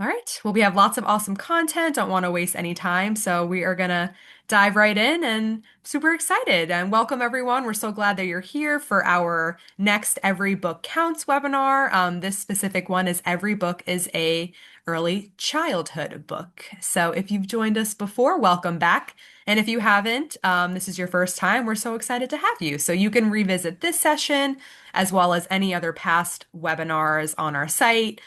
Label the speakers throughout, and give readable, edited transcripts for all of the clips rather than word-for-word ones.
Speaker 1: All right. Well, we have lots of awesome content. Don't want to waste any time. So we are going to dive right in and super excited. And welcome, everyone. We're so glad that you're here for our next Every Book Counts webinar. This specific one is Every Book is a Early Childhood Book. So if you've joined us before, welcome back. And if you haven't, this is your first time, we're so excited to have you. So you can revisit this session as well as any other past webinars on our site.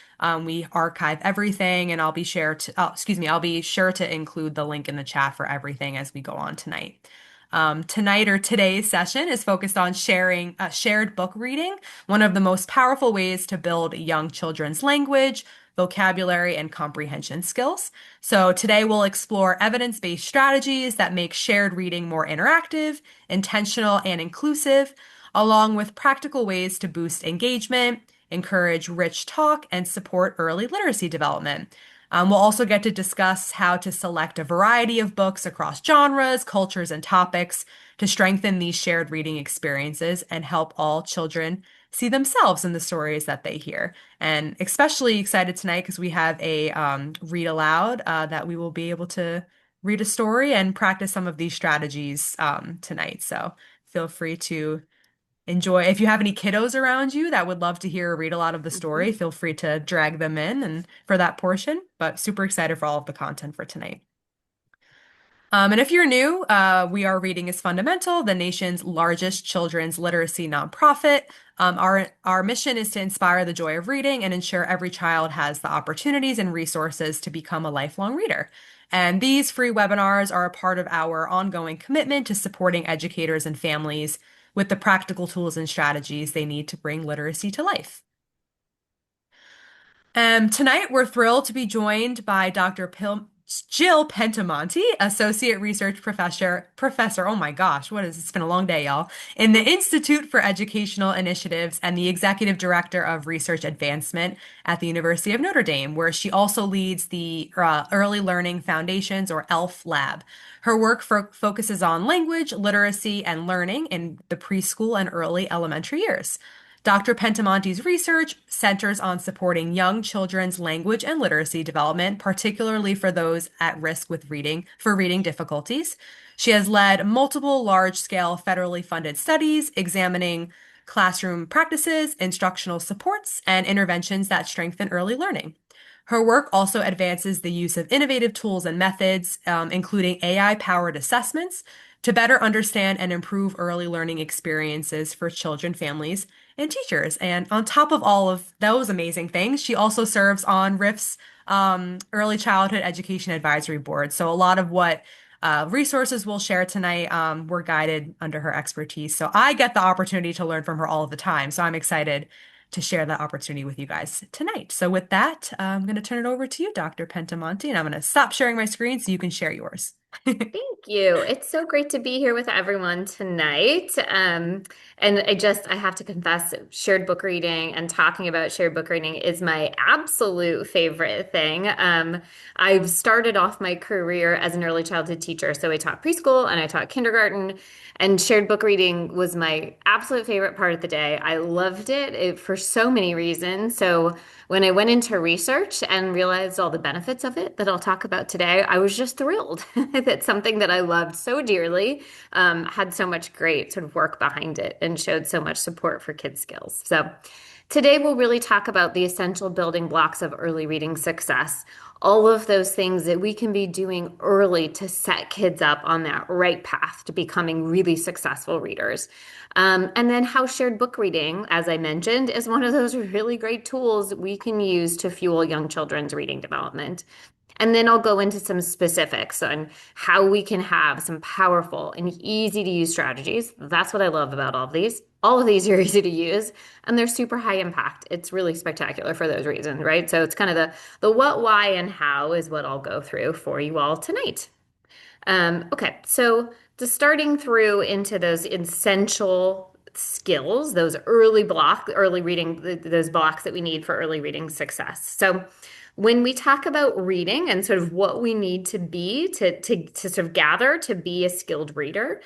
Speaker 1: We archive everything, and I'll be sure to include the link in the chat for everything as we go on tonight. Tonight or today's session is focused on shared book reading, one of the most powerful ways to build young children's language, vocabulary, and comprehension skills. So today we'll explore evidence-based strategies that make shared reading more interactive, intentional, and inclusive, along with practical ways to boost engagement, encourage rich talk, and support early literacy development. We'll also get to discuss how to select a variety of books across genres, cultures, and topics to strengthen these shared reading experiences and help all children see themselves in the stories that they hear. And especially excited tonight because we have a read aloud that we will be able to read a story and practice some of these strategies tonight. So feel free to enjoy. If you have any kiddos around you that would love to hear a read a lot of the story, feel free to drag them in and for that portion. But super excited for all of the content for tonight. And if you're new, we are Reading is Fundamental, the nation's largest children's literacy nonprofit. Our mission is to inspire the joy of reading and ensure every child has the opportunities and resources to become a lifelong reader. And these free webinars are a part of our ongoing commitment to supporting educators and families with the practical tools and strategies they need to bring literacy to life. Tonight, we're thrilled to be joined by Jill Pentimonti, Associate Research Professor, oh my gosh, it's been a long day, y'all, in the Institute for Educational Initiatives and the Executive Director of Research Advancement at the University of Notre Dame, where she also leads the Early Learning Foundations, or ELF Lab. Her work focuses on language, literacy, and learning in the preschool and early elementary years. Dr. Pentimonti's research centers on supporting young children's language and literacy development, particularly for those at risk with reading difficulties. She has led multiple large-scale federally funded studies examining classroom practices, instructional supports, and interventions that strengthen early learning. Her work also advances the use of innovative tools and methods, including AI-powered assessments, to better understand and improve early learning experiences for children, families, and teachers. And on top of all of those amazing things, she also serves on RIF's Early Childhood Education Advisory Board. So a lot of what resources we'll share tonight were guided under her expertise. So I get the opportunity to learn from her all of the time. So I'm excited to share that opportunity with you guys tonight. So with that, I'm going to turn it over to you, Dr. Pentimonti, and I'm going to stop sharing my screen so you can share yours.
Speaker 2: Thank you. It's so great to be here with everyone tonight. And I have to confess, shared book reading and talking about shared book reading is my absolute favorite thing. I've started off my career as an early childhood teacher. So I taught preschool and I taught kindergarten, and shared book reading was my absolute favorite part of the day. I loved it for so many reasons. So when I went into research and realized all the benefits of it that I'll talk about today, I was just thrilled that something that I loved so dearly had so much great sort of work behind it and showed so much support for kids' skills. So today we'll really talk about the essential building blocks of early reading success, all of those things that we can be doing early to set kids up on that right path to becoming really successful readers. And then how shared book reading, as I mentioned, is one of those really great tools we can use to fuel young children's reading development. And then I'll go into some specifics on how we can have some powerful and easy to use strategies. That's what I love about all of these. All of these are easy to use and they're super high impact. It's really spectacular for those reasons, right? So it's kind of the what, why, and how is what I'll go through for you all tonight. Okay, so just starting through into those essential skills, those early reading, those blocks that we need for early reading success. So when we talk about reading and sort of what we need to be to sort of gather to be a skilled reader,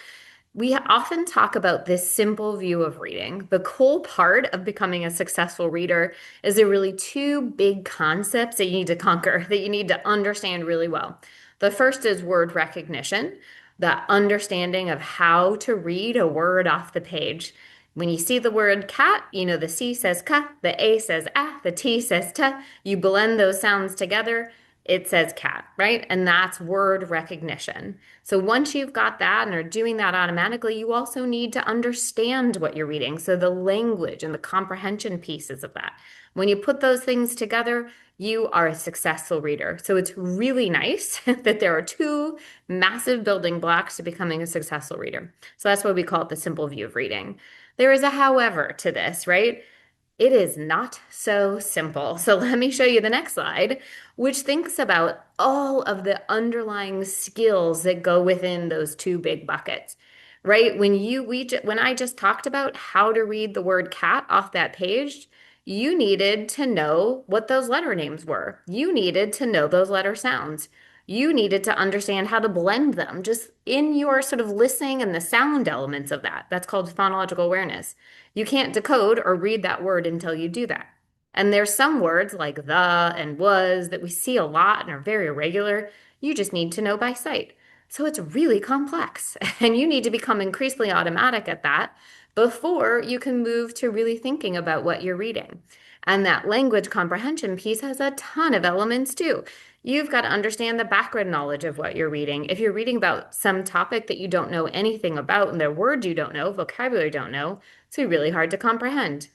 Speaker 2: We often talk about this simple view of reading. The cool part of becoming a successful reader is there are really two big concepts that you need to conquer, that you need to understand really well. The first is word recognition, the understanding of how to read a word off the page. When you see the word cat, you know the C says ka, the A says ah, the T says ta. You blend those sounds together, it says cat, right? And that's word recognition. So once you've got that and are doing that automatically, you also need to understand what you're reading. So the language and the comprehension pieces of that. When you put those things together, you are a successful reader. So it's really nice that there are two massive building blocks to becoming a successful reader. So that's why we call it the simple view of reading. There is a however to this, right? It is not so simple. So let me show you the next slide, which thinks about all of the underlying skills that go within those two big buckets. Right? When I just talked about how to read the word cat off that page, you needed to know what those letter names were. You needed to know those letter sounds. You needed to understand how to blend them just in your sort of listening and the sound elements of that. That's called phonological awareness. You can't decode or read that word until you do that. And there's some words like the and was that we see a lot and are very irregular. You just need to know by sight. So it's really complex, and you need to become increasingly automatic at that before you can move to really thinking about what you're reading. And that language comprehension piece has a ton of elements too. You've got to understand the background knowledge of what you're reading. If you're reading about some topic that you don't know anything about and there are words you don't know, vocabulary you don't know, it's really hard to comprehend.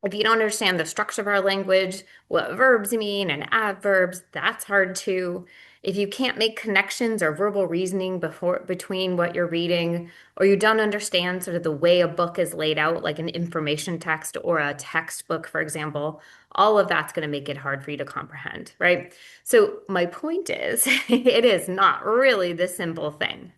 Speaker 2: If you don't understand the structure of our language, what verbs mean and adverbs, that's hard too. If you can't make connections or verbal reasoning between what you're reading, or you don't understand sort of the way a book is laid out, like an information text or a textbook, for example, all of that's going to make it hard for you to comprehend, right? So my point is, it is not really this simple thing.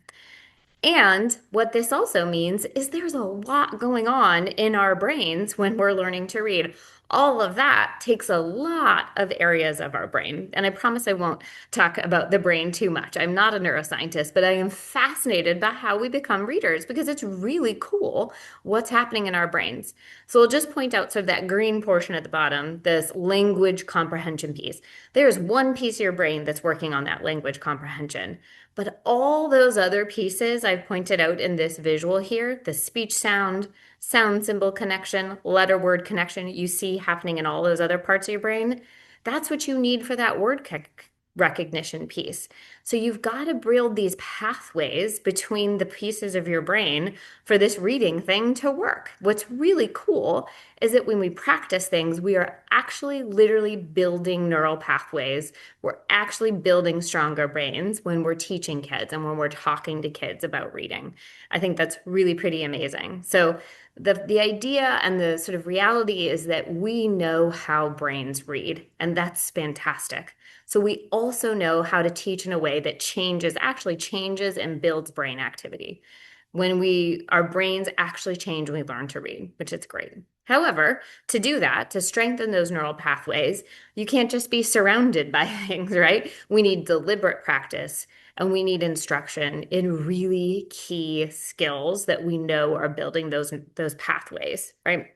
Speaker 2: And what this also means is there's a lot going on in our brains when we're learning to read. All of that takes a lot of areas of our brain. And I promise I won't talk about the brain too much. I'm not a neuroscientist, but I am fascinated by how we become readers because it's really cool what's happening in our brains. So I'll just point out sort of that green portion at the bottom, this language comprehension piece. There's one piece of your brain that's working on that language comprehension. But all those other pieces I've pointed out in this visual here, the speech sound, sound symbol connection, letter word connection you see happening in all those other parts of your brain, that's what you need for that word recognition piece. So you've got to build these pathways between the pieces of your brain for this reading thing to work. What's really cool is that when we practice things, we are actually literally building neural pathways. We're actually building stronger brains when we're teaching kids and when we're talking to kids about reading. I think that's really pretty amazing. So the idea and the sort of reality is that we know how brains read, and that's fantastic. So we also know how to teach in a way that actually changes and builds brain activity. Our brains actually change when we learn to read, which is great. However, to do that, to strengthen those neural pathways, you can't just be surrounded by things, right? We need deliberate practice and we need instruction in really key skills that we know are building those pathways, right?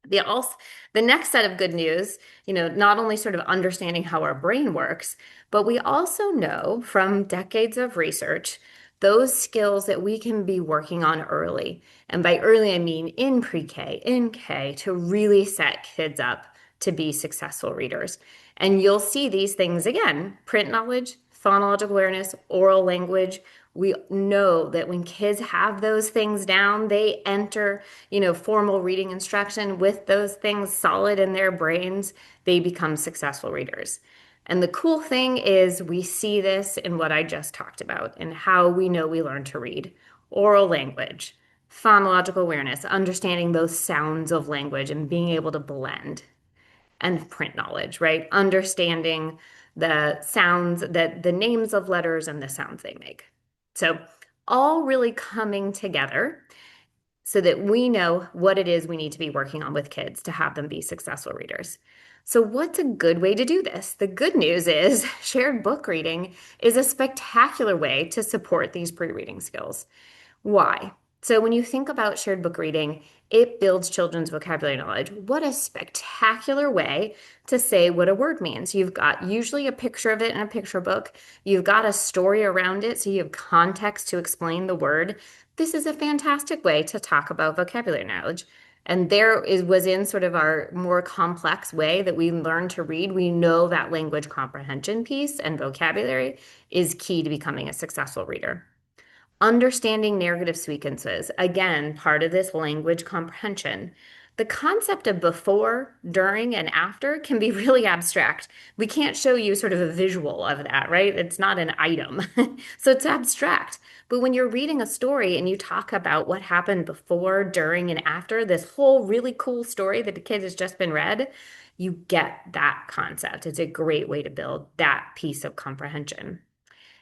Speaker 2: The next set of good news, not only sort of understanding how our brain works, but we also know from decades of research those skills that we can be working on early. And by early, I mean in pre-K, in K, to really set kids up to be successful readers. And you'll see these things again, print knowledge, phonological awareness, oral language. We know that when kids have those things down, they enter, formal reading instruction with those things solid in their brains, they become successful readers. And the cool thing is we see this in what I just talked about and how we know we learn to read. Oral language, phonological awareness, understanding those sounds of language and being able to blend, and print knowledge, right? Understanding the sounds, that the names of letters and the sounds they make. So all really coming together so that we know what it is we need to be working on with kids to have them be successful readers. So what's a good way to do this? The good news is shared book reading is a spectacular way to support these pre-reading skills. Why? So when you think about shared book reading, it builds children's vocabulary knowledge. What a spectacular way to say what a word means. You've got usually a picture of it in a picture book. You've got a story around it, so you have context to explain the word. This is a fantastic way to talk about vocabulary knowledge. And there is was in sort of our more complex way that we learn to read. We know that language comprehension piece and vocabulary is key to becoming a successful reader. Understanding narrative sequences, again, part of this language comprehension. The concept of before, during, and after can be really abstract. We can't show you sort of a visual of that, right? It's not an item. So it's abstract. But when you're reading a story and you talk about what happened before, during, and after this whole really cool story that the kid has just been read, you get that concept. It's a great way to build that piece of comprehension.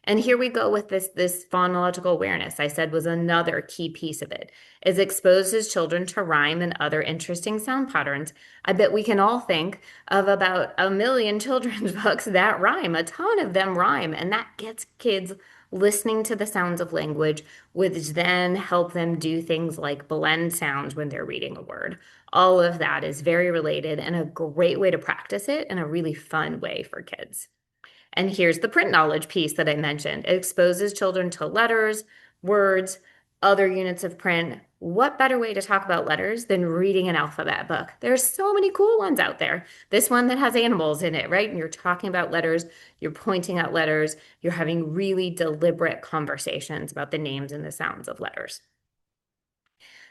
Speaker 2: And here we go with this phonological awareness I said was another key piece of it. It exposes children to rhyme and other interesting sound patterns. I bet we can all think of about a million children's books that rhyme. A ton of them rhyme, and that gets kids listening to the sounds of language, which then help them do things like blend sounds when they're reading a word. All of that is very related and a great way to practice it in a really fun way for kids. And here's the print knowledge piece that I mentioned. It exposes children to letters, words, other units of print. What better way to talk about letters than reading an alphabet book? There's so many cool ones out there. This one that has animals in it, right? And you're talking about letters, you're pointing at letters, you're having really deliberate conversations about the names and the sounds of letters.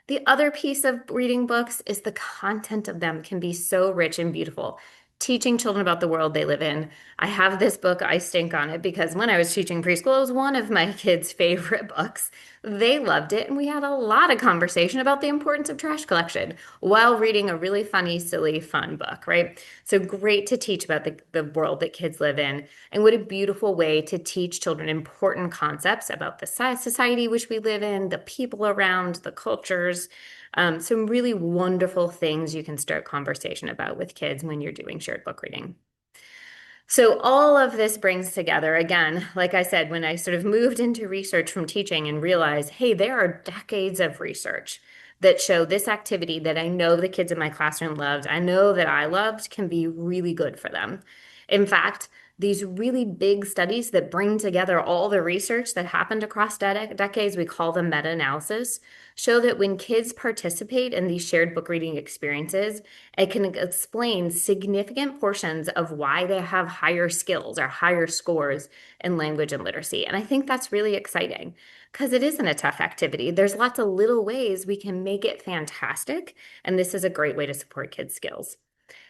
Speaker 2: The other piece of reading books is the content of them can be so rich and beautiful. Teaching children about the world they live in. I have this book, I Stink on it, because when I was teaching preschool, it was one of my kids' favorite books. They loved it, and we had a lot of conversation about the importance of trash collection while reading a really funny, silly, fun book, right? So great to teach about the world that kids live in. And what a beautiful way to teach children important concepts about the society which we live in, the people around, the cultures. Some really wonderful things you can start conversation about with kids when you're doing shared book reading. So all of this brings together, again, like I said, when I sort of moved into research from teaching and realized, hey, there are decades of research that show this activity that I know the kids in my classroom loved, I know that I loved, can be really good for them. In fact, these really big studies that bring together all the research that happened across decades, we call them meta-analysis, show that when kids participate in these shared book reading experiences, it can explain significant portions of why they have higher skills or higher scores in language and literacy. And I think that's really exciting because it isn't a tough activity. There's lots of little ways we can make it fantastic, and this is a great way to support kids' skills.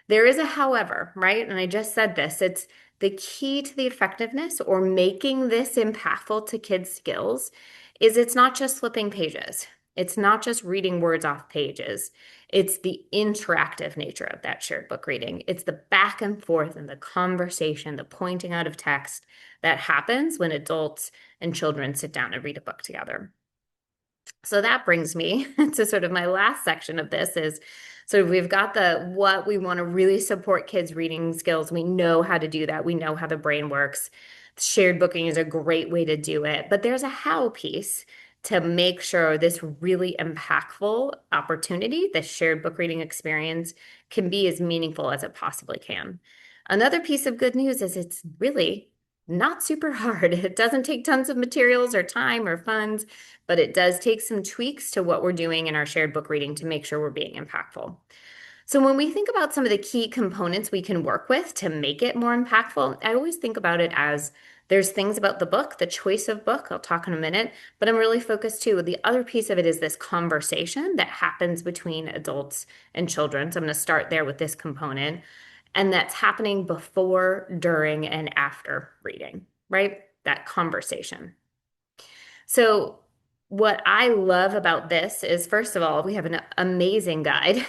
Speaker 2: There is a however, right? And I just said this. It's the key to the effectiveness or making this impactful to kids' skills is it's not just flipping pages. It's not just reading words off pages. It's the interactive nature of that shared book reading. It's the back and forth and the conversation, the pointing out of text that happens when adults and children sit down and read a book together. So that brings me to sort of my last section of this is so we've got the what we want to really support kids' reading skills. We know how to do that. We know how the brain works. Shared booking is a great way to do it, but there's a how piece to make sure this really impactful opportunity, this shared book reading experience, can be as meaningful as it possibly can. Another piece of good news is it's really not super hard. It doesn't take tons of materials or time or funds, but it does take some tweaks to what we're doing in our shared book reading to make sure we're being impactful. So when we think about some of the key components we can work with to make it more impactful, I always think about it as there's things about the book, the choice of book, I'll talk in a minute, but I'm really focused too. The other piece of it is this conversation that happens between adults and children. So I'm going to start there with this component, and that's happening before, during, and after reading, right? That conversation. So, what I love about this is, first of all, we have an amazing guide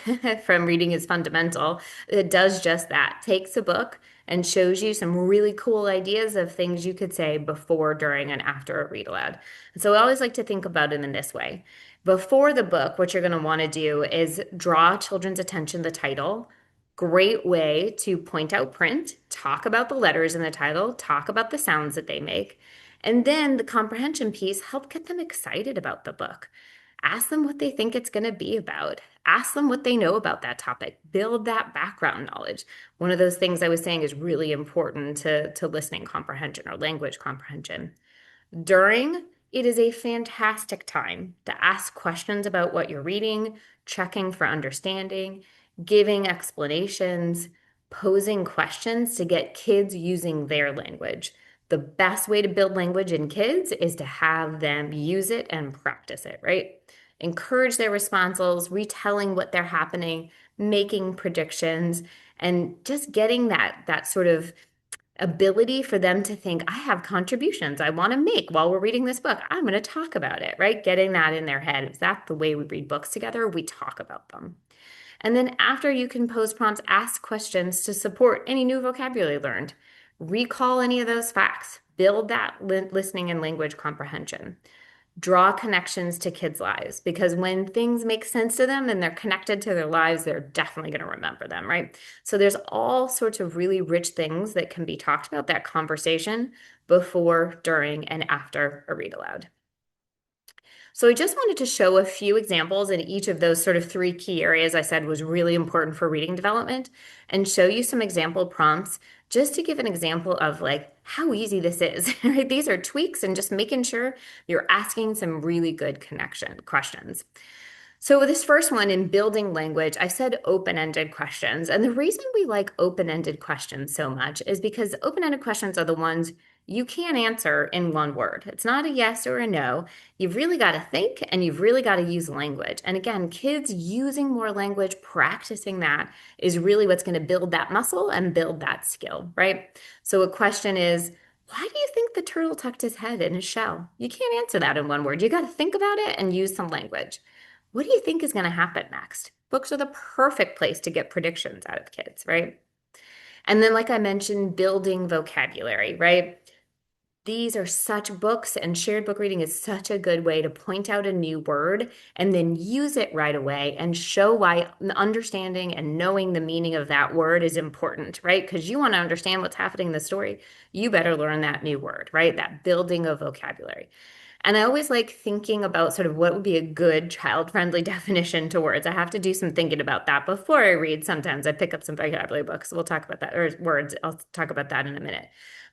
Speaker 2: from Reading is Fundamental that does just that, takes a book and shows you some really cool ideas of things you could say before, during, and after a read aloud. And so I always like to think about it in this way. Before the book, what you're going to want to do is draw children's attention to the title. Great way to point out print, talk about the letters in the title, talk about the sounds that they make. And then the comprehension piece, help get them excited about the book. Ask them what they think it's going to be about. Ask them what they know about that topic. Build that background knowledge. One of those things I was saying is really important to listening comprehension or language comprehension. During, it is a fantastic time to ask questions about what you're reading, checking for understanding, giving explanations, posing questions to get kids using their language. The best way to build language in kids is to have them use it and practice it, right? Encourage their responses, retelling what they're happening, making predictions, and just getting that sort of ability for them to think, I have contributions I want to make while we're reading this book. I'm going to talk about it, right? Getting that in their head. Is that the way we read books together? We talk about them. And then after you can pose prompts, ask questions to support any new vocabulary learned. Recall any of those facts. Build that listening and language comprehension. Draw connections to kids' lives because when things make sense to them and they're connected to their lives, they're definitely going to remember them, right? So there's all sorts of really rich things that can be talked about that conversation before, during, and after a read aloud. So I just wanted to show a few examples in each of those sort of three key areas I said was really important for reading development and show you some example prompts just to give an example of like how easy this is, right? These are tweaks and just making sure you're asking some really good connection questions. So this first one in building language, I said open-ended questions. And the reason we like open-ended questions so much is because open-ended questions are the ones you can't answer in one word. It's not a yes or a no. You've really got to think and you've really got to use language. And again, kids using more language, practicing that is really what's going to build that muscle and build that skill, right? So a question is, why do you think the turtle tucked his head in his shell? You can't answer that in one word. You got to think about it and use some language. What do you think is going to happen next? Books are the perfect place to get predictions out of kids, right? And then, like I mentioned, building vocabulary, right? These are such books, and shared book reading is such a good way to point out a new word and then use it right away and show why understanding and knowing the meaning of that word is important, right? Because you want to understand what's happening in the story, you better learn that new word, right? That building of vocabulary. And I always like thinking about sort of what would be a good child-friendly definition to words. I have to do some thinking about that before I read. Sometimes I pick up some vocabulary books. We'll talk about that, or words. I'll talk about that in a minute.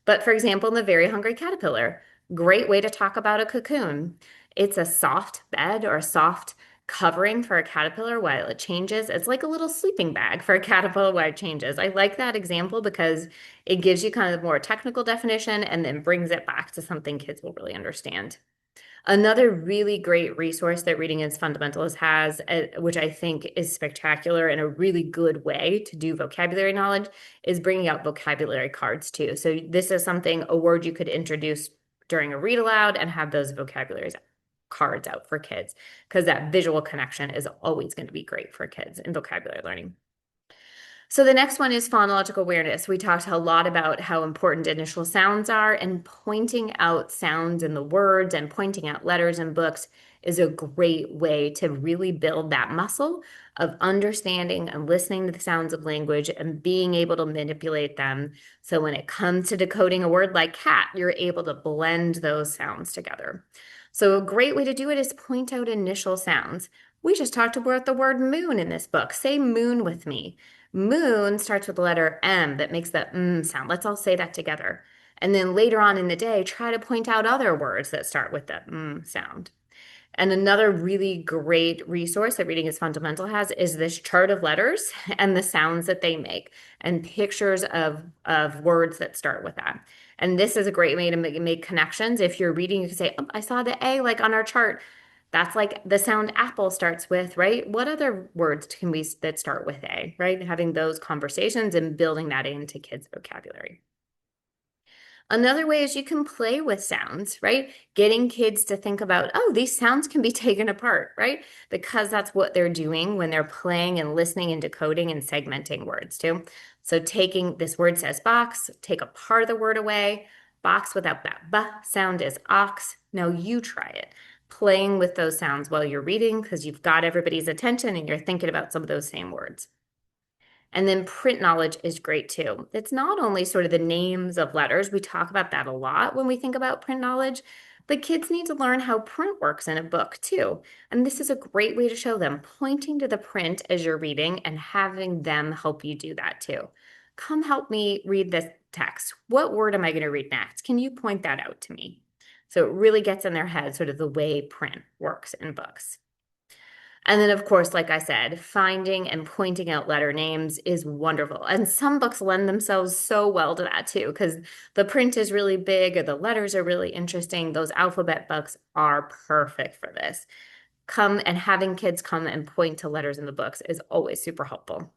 Speaker 2: But for example, in The Very Hungry Caterpillar, great way to talk about a cocoon. It's a soft bed or a soft covering for a caterpillar while it changes. It's like a little sleeping bag for a caterpillar while it changes. I like that example because it gives you kind of more technical definition and then brings it back to something kids will really understand. Another really great resource that Reading is Fundamentals has, which I think is spectacular and a really good way to do vocabulary knowledge, is bringing out vocabulary cards too. So this is something, a word you could introduce during a read aloud and have those vocabulary cards out for kids, because that visual connection is always going to be great for kids in vocabulary learning. So the next one is phonological awareness. We talked a lot about how important initial sounds are, and pointing out sounds in the words and pointing out letters in books is a great way to really build that muscle of understanding and listening to the sounds of language and being able to manipulate them. So when it comes to decoding a word like cat, you're able to blend those sounds together. So a great way to do it is point out initial sounds. We just talked about the word moon in this book. Say moon with me. Moon starts with the letter M that makes the sound. Let's all say that together. And then later on in the day, try to point out other words that start with the sound. And another really great resource that Reading is Fundamental has is this chart of letters and the sounds that they make and pictures of words that start with that. And this is a great way to make connections. If you're reading, you can say, oh, I saw the A like on our chart. That's like the sound apple starts with, right? What other words can we that start with A, right? Having those conversations and building that into kids' vocabulary. Another way is you can play with sounds, right? Getting kids to think about, oh, these sounds can be taken apart, right? Because that's what they're doing when they're playing and listening and decoding and segmenting words too. So taking this word says box, take a part of the word away. Box without that b sound is ox. Now you try it. Playing with those sounds while you're reading because you've got everybody's attention and you're thinking about some of those same words. And then print knowledge is great too. It's not only sort of the names of letters, we talk about that a lot when we think about print knowledge, but kids need to learn how print works in a book too. And this is a great way to show them, pointing to the print as you're reading and having them help you do that too. Come help me read this text. What word am I going to read next? Can you point that out to me? So it really gets in their head sort of the way print works in books. And then, of course, like I said, finding and pointing out letter names is wonderful. And some books lend themselves so well to that too, because the print is really big or the letters are really interesting. Those alphabet books are perfect for this. Come and having kids come and point to letters in the books is always super helpful.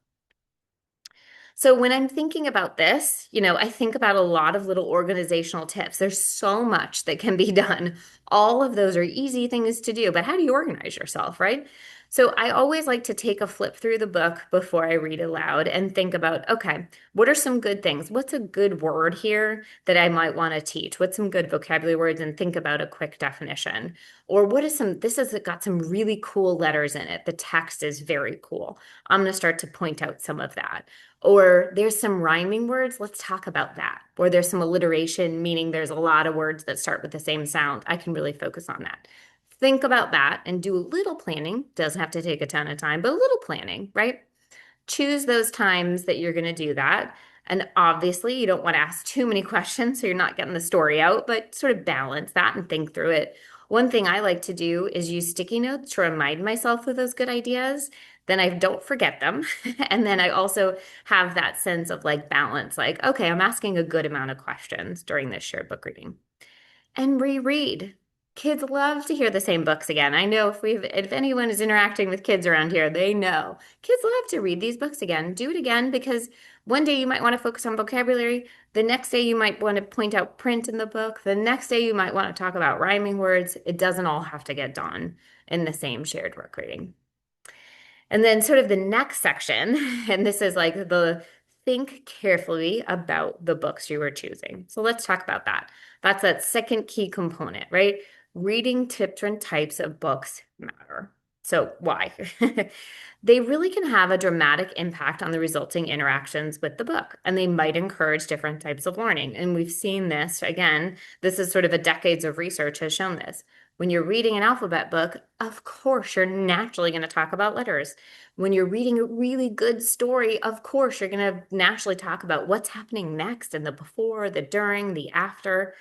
Speaker 2: So when I'm thinking about this, I think about a lot of little organizational tips. There's so much that can be done. All of those are easy things to do, but how do you organize yourself, right? So I always like to take a flip through the book before I read aloud and think about, okay, what are some good things? What's a good word here that I might want to teach? What's some good vocabulary words and think about a quick definition? Or this has got some really cool letters in it. The text is very cool. I'm going to start to point out some of that. Or there's some rhyming words, let's talk about that. Or there's some alliteration, meaning there's a lot of words that start with the same sound. I can really focus on that. Think about that and do a little planning. Doesn't have to take a ton of time, but a little planning, right? Choose those times that you're going to do that. And obviously, you don't want to ask too many questions so you're not getting the story out, but sort of balance that and think through it. One thing I like to do is use sticky notes to remind myself of those good ideas. Then I don't forget them. And then I also have that sense of like balance, like, okay, I'm asking a good amount of questions during this shared book reading. And reread. Kids love to hear the same books again. I know if anyone is interacting with kids around here, they know. Kids love to read these books again. Do it again because one day you might want to focus on vocabulary. The next day you might want to point out print in the book. The next day you might want to talk about rhyming words. It doesn't all have to get done in the same shared book reading. And then sort of the next section, and this is like the think carefully about the books you are choosing. So let's talk about that. That's that second key component, right? Reading different types of books matter. So why? They really can have a dramatic impact on the resulting interactions with the book, and they might encourage different types of learning. And we've seen this again, this is sort of a decades of research has shown this. When you're reading an alphabet book, of course, you're naturally going to talk about letters. When you're reading a really good story, of course, you're going to naturally talk about what's happening next and the before, the during, the after.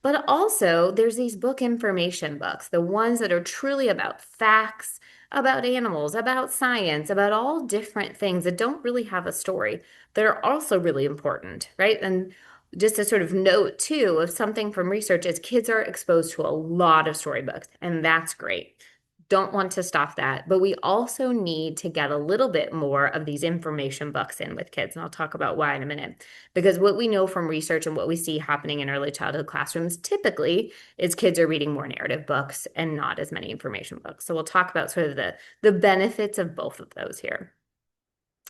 Speaker 2: But also, there's these book information books, the ones that are truly about facts, about animals, about science, about all different things that don't really have a story that are also really important, right? And just a sort of note too of something from research is kids are exposed to a lot of storybooks, and that's great. Don't want to stop that, but we also need to get a little bit more of these information books in with kids, and I'll talk about why in a minute. Because what we know from research and what we see happening in early childhood classrooms typically is kids are reading more narrative books and not as many information books. So we'll talk about sort of the benefits of both of those here.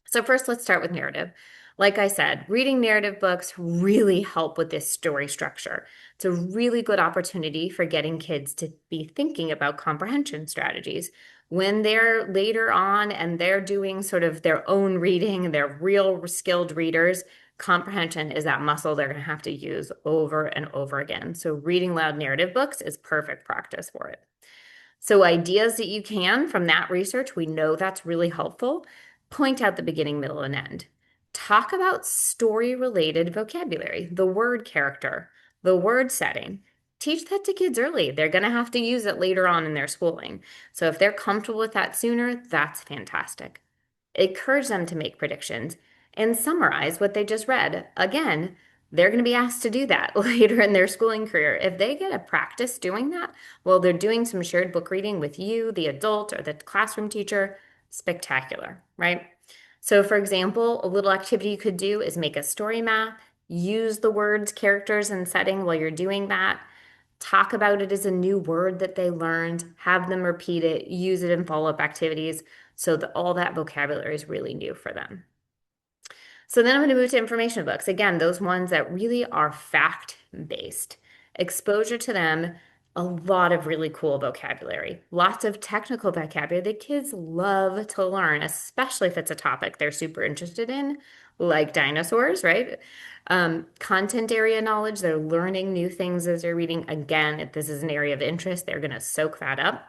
Speaker 2: So first, let's start with narrative. Like I said, reading narrative books really help with this story structure. It's a really good opportunity for getting kids to be thinking about comprehension strategies. When they're later on and they're doing sort of their own reading, they're real skilled readers, comprehension is that muscle they're going to have to use over and over again. So reading loud narrative books is perfect practice for it. So ideas that you can from that research, we know that's really helpful. Point out the beginning, middle, and end. Talk about story-related vocabulary, the word character, the word setting. Teach that to kids early. They're going to have to use it later on in their schooling. So if they're comfortable with that sooner, that's fantastic. Encourage them to make predictions and summarize what they just read. Again, they're going to be asked to do that later in their schooling career. If they get a practice doing that while they're doing some shared book reading with you, the adult, or the classroom teacher, spectacular, right? So, for example, a little activity you could do is make a story map, use the words, characters, and setting while you're doing that. Talk about it as a new word that they learned, have them repeat it, use it in follow-up activities so that all that vocabulary is really new for them. So then I'm going to move to information books. Again, those ones that really are fact-based. Exposure to them A lot of really cool vocabulary, lots of technical vocabulary that kids love to learn, especially if it's a topic they're super interested in, like dinosaurs, right? Content area knowledge, they're learning new things as they're reading. Again, if this is an area of interest, they're going to soak that up.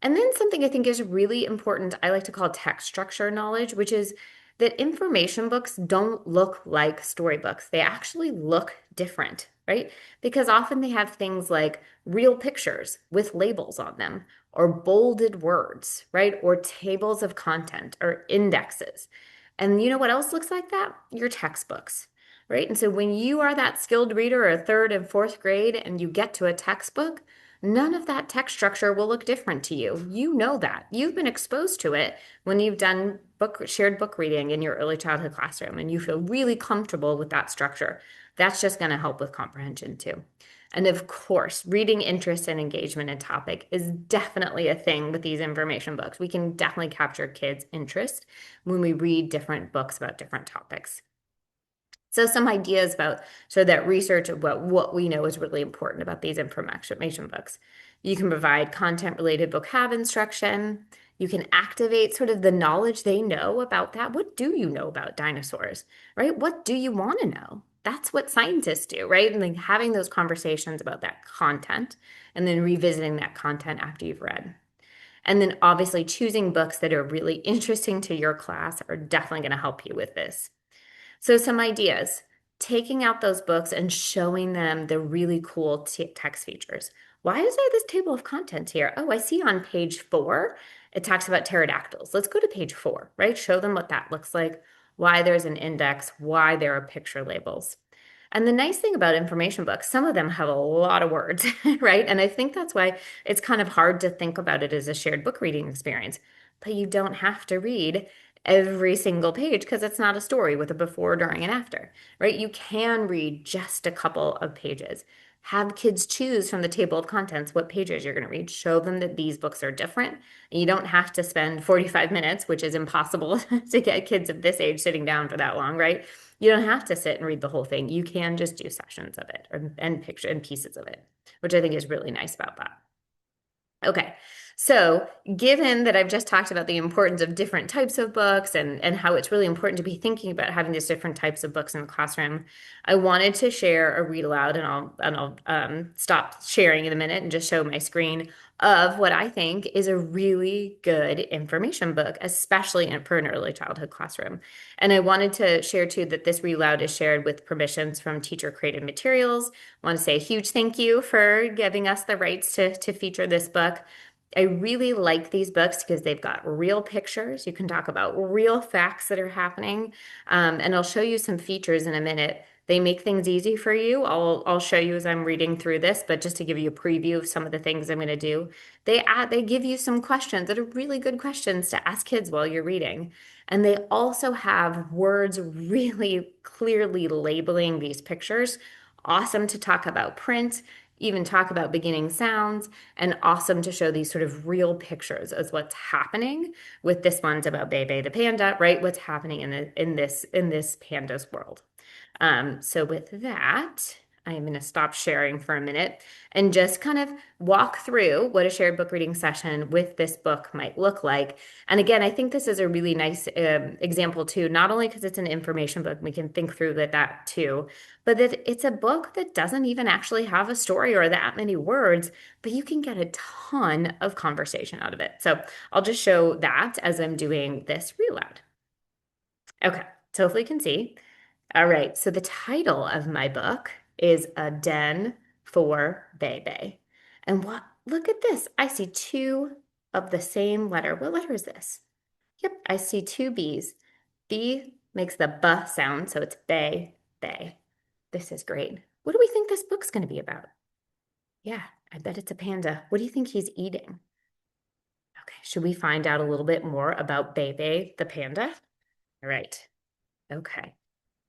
Speaker 2: And then something I think is really important, I like to call text structure knowledge, which is that information books don't look like storybooks. They actually look different, right? Because often they have things like real pictures with labels on them, or bolded words, right? Or tables of content, or indexes. And you know what else looks like that? Your textbooks, right? And so when you are that skilled reader or third and fourth grade and you get to a textbook, none of that text structure will look different to you. You know that. You've been exposed to it when you've done shared book reading in your early childhood classroom and you feel really comfortable with that structure. That's just going to help with comprehension too. And of course, reading interest and engagement in topic is definitely a thing with these information books. We can definitely capture kids' interest when we read different books about different topics. So some ideas about that research about what we know is really important about these information books. You can provide content related vocab instruction. You can activate sort of the knowledge they know about that. What do you know about dinosaurs, right? What do you want to know? That's what scientists do, right? And like having those conversations about that content and then revisiting that content after you've read. And then obviously choosing books that are really interesting to your class are definitely going to help you with this. So, some ideas taking out those books and showing them the really cool text features. Why is there this table of contents here? Oh, I see on page 4, it talks about pterodactyls. Let's go to page 4, right? Show them what that looks like, why there's an index, why there are picture labels. And the nice thing about information books, some of them have a lot of words, right? And I think that's why it's kind of hard to think about it as a shared book reading experience. But you don't have to read every single page because it's not a story with a before, during, and after, right? You can read just a couple of pages. Have kids choose from the table of contents what pages you're going to read. Show them that these books are different. And you don't have to spend 45 minutes, which is impossible to get kids of this age sitting down for that long, right? You don't have to sit and read the whole thing. You can just do sessions of it and picture and pieces of it, which I think is really nice about that. Okay, so given that I've just talked about the importance of different types of books and how it's really important to be thinking about having these different types of books in the classroom, I wanted to share a read aloud, and I'll stop sharing in a minute and just show my screen of what I think is a really good information book, especially for an early childhood classroom. And I wanted to share too that this read aloud is shared with permissions from teacher created materials. I want to say a huge thank you for giving us the rights to feature this book. I really like these books because they've got real pictures. You can talk about real facts that are happening. And I'll show you some features in a minute. They make things easy for you. I'll show you as I'm reading through this, but just to give you a preview of some of the things I'm going to do, they give you some questions that are really good questions to ask kids while you're reading. And they also have words really clearly labeling these pictures. Awesome to talk about print, even talk about beginning sounds, and awesome to show these sort of real pictures as what's happening with this one's about Bei Bei the panda, right? What's happening in this panda's world. So with that, I am going to stop sharing for a minute and just kind of walk through what a shared book reading session with this book might look like. And again, I think this is a really nice example too, not only because it's an information book, we can think through that too, but that it's a book that doesn't even actually have a story or that many words, but you can get a ton of conversation out of it. So I'll just show that as I'm doing this read aloud. Okay, so hopefully you can see. All right, so the title of my book is A Den for Bei Bei. And what, look at this. I see two of the same letter. What letter is this? Yep, I see two B's. B makes the B sound, so it's Bei Bei. This is great. What do we think this book's going to be about? Yeah, I bet it's a panda. What do you think he's eating? Okay, should we find out a little bit more about Bei Bei, the panda? All right, okay.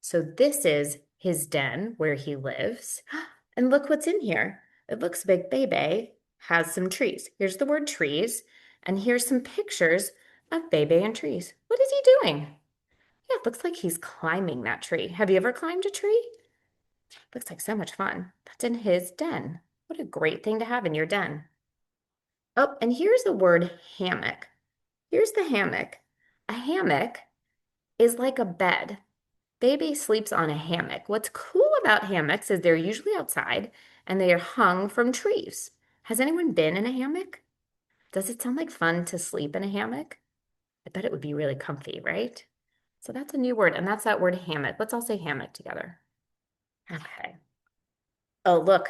Speaker 2: So this is his den where he lives. And look what's in here. It looks like Bei Bei has some trees. Here's the word trees, and here's some pictures of Bei Bei and trees. What is he doing? Yeah, it looks like he's climbing that tree. Have you ever climbed a tree? Looks like so much fun. That's in his den. What a great thing to have in your den. Oh, and here's the word hammock. Here's the hammock. A hammock is like a bed. Baby sleeps on a hammock. What's cool about hammocks is they're usually outside and they are hung from trees. Has anyone been in a hammock? Does it sound like fun to sleep in a hammock? I bet it would be really comfy, right? So that's a new word, and that's that word hammock. Let's all say hammock together. Okay. Oh, look,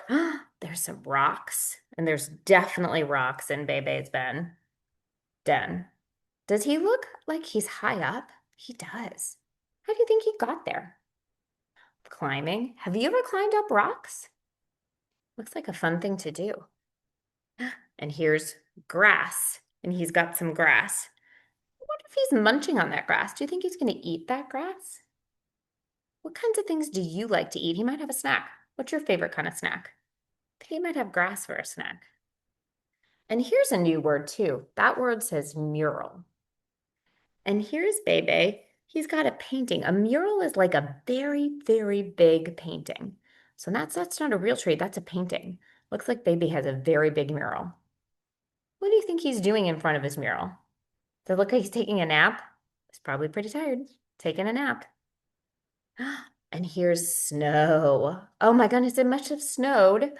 Speaker 2: there's some rocks, and there's definitely rocks in Bei Bei's den. Does he look like he's high up? He does. How do you think he got there? Climbing. Have you ever climbed up rocks? Looks like a fun thing to do. And here's grass, and he's got some grass. What if he's munching on that grass? Do you think he's going to eat that grass? What kinds of things do you like to eat? He might have a snack. What's your favorite kind of snack? He might have grass for a snack. And here's a new word too. That word says mural. And here's Bei Bei. He's got a painting. A mural is like a very, very big painting. So that's not a real tree, that's a painting. Looks like Bei Bei has a very big mural. What do you think he's doing in front of his mural? Does it look like he's taking a nap? He's probably pretty tired, taking a nap. And here's snow. Oh my goodness, it must have snowed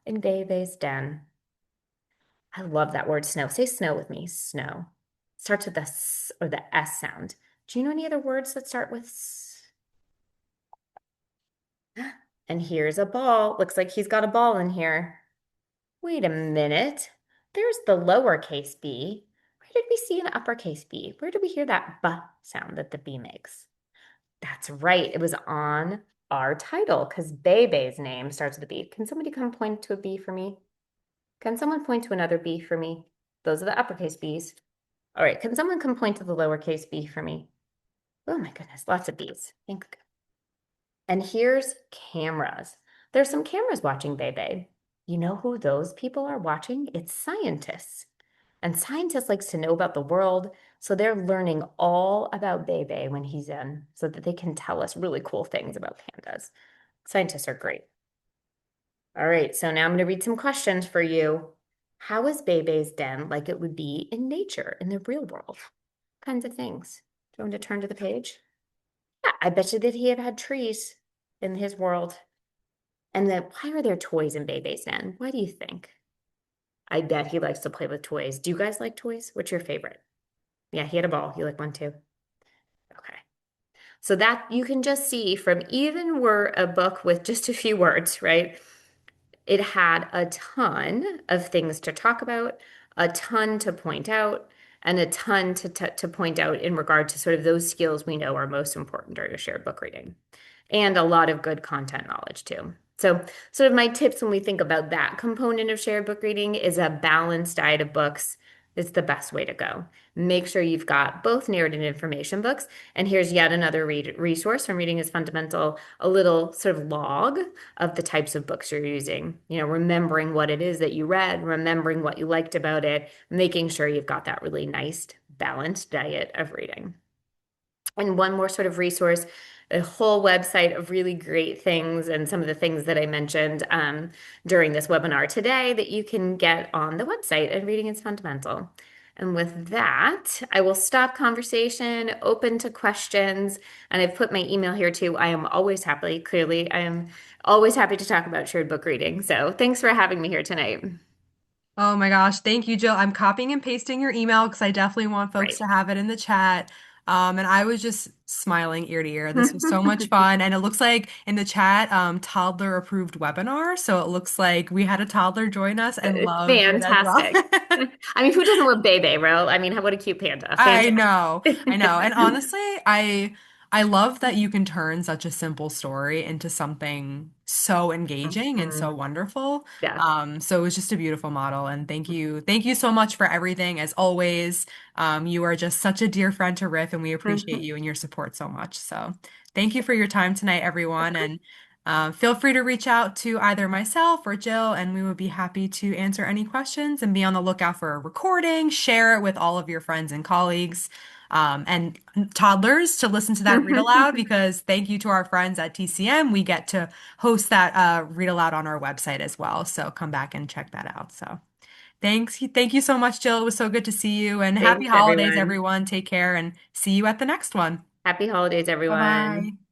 Speaker 2: in Bei Bei's den. I love that word snow. Say snow with me. Snow. Starts with the S or the S sound. Do you know any other words that start with S? And here's a ball. Looks like he's got a ball in here. Wait a minute. There's the lowercase b. Where did we see an uppercase b? Where did we hear that B sound that the B makes? That's right. It was on our title because Bei Bei's name starts with a B. Can somebody come point to a B for me? Can someone point to another B for me? Those are the uppercase B's. All right. Can someone come point to the lowercase b for me? Oh my goodness, lots of B's. Thank you. And here's cameras. There's some cameras watching Bei Bei. You know who those people are watching? It's scientists. And scientists likes to know about the world, so they're learning all about Bei Bei when he's in, so that they can tell us really cool things about pandas. Scientists are great. All right, so now I'm going to read some questions for you. How is Bei Bei's den like it would be in nature, in the real world? Kinds of things. Do you want to turn to the page? Yeah, I bet you that he had trees in his world. And then why are there toys in Bei Bei's den? Why do you think? I bet he likes to play with toys. Do you guys like toys? What's your favorite? Yeah, he had a ball. You like one too? Okay. So that you can just see from even were a book with just a few words, right? It had a ton of things to talk about, a ton to point out, and a ton to point out in regard to sort of those skills we know are most important during a shared book reading, and a lot of good content knowledge too. So, sort of my tips when we think about that component of shared book reading is a balanced diet of books is the best way to go. Make sure you've got both narrative and information books. And here's yet another resource from Reading is Fundamental, a little sort of log of the types of books you're using. You know, remembering what it is that you read, remembering what you liked about it, making sure you've got that really nice, balanced diet of reading. And one more sort of resource, a whole website of really great things and some of the things that I mentioned during this webinar today that you can get on the website at Reading is Fundamental. And with that, I will stop conversation, open to questions, and I've put my email here too. I am always happy, clearly, I am always happy to talk about shared book reading. So thanks for having me here tonight.
Speaker 1: Oh my gosh, thank you, Jill. I'm copying and pasting your email because I definitely want folks
Speaker 2: Right.
Speaker 1: to have it in the chat. And I was just smiling ear to ear. This was so much fun. And it looks like in the chat, toddler approved webinar. So it looks like we had a toddler join us and
Speaker 2: It's
Speaker 1: loved it as well.
Speaker 2: fantastic. I mean, who doesn't love Bei Bei, bro? I mean, what a cute panda.
Speaker 1: I
Speaker 2: Fantastic.
Speaker 1: know. I know. And honestly, I love that you can turn such a simple story into something so engaging and so
Speaker 2: Mhm.
Speaker 1: wonderful.
Speaker 2: Yeah.
Speaker 1: So it was just a beautiful model. And thank you. Thank you so much for everything as always. You are just such a dear friend to Riff and we appreciate
Speaker 2: Mhm.
Speaker 1: you and your support so much. So thank you for your time tonight,
Speaker 2: Of
Speaker 1: everyone.
Speaker 2: course.
Speaker 1: And Feel free to reach out to either myself or Jill, and we would be happy to answer any questions and be on the lookout for a recording. Share it with all of your friends and colleagues, and toddlers to listen to that read aloud because thank you to our friends at TCM. We get to host that read aloud on our website as well. So come back and check that out. So thanks. Thank you so much, Jill. It was so good to see you and happy
Speaker 2: Thanks,
Speaker 1: holidays,
Speaker 2: everyone.
Speaker 1: everyone. Take care and see you at the next one.
Speaker 2: Happy holidays,
Speaker 1: Bye
Speaker 2: everyone.
Speaker 1: bye.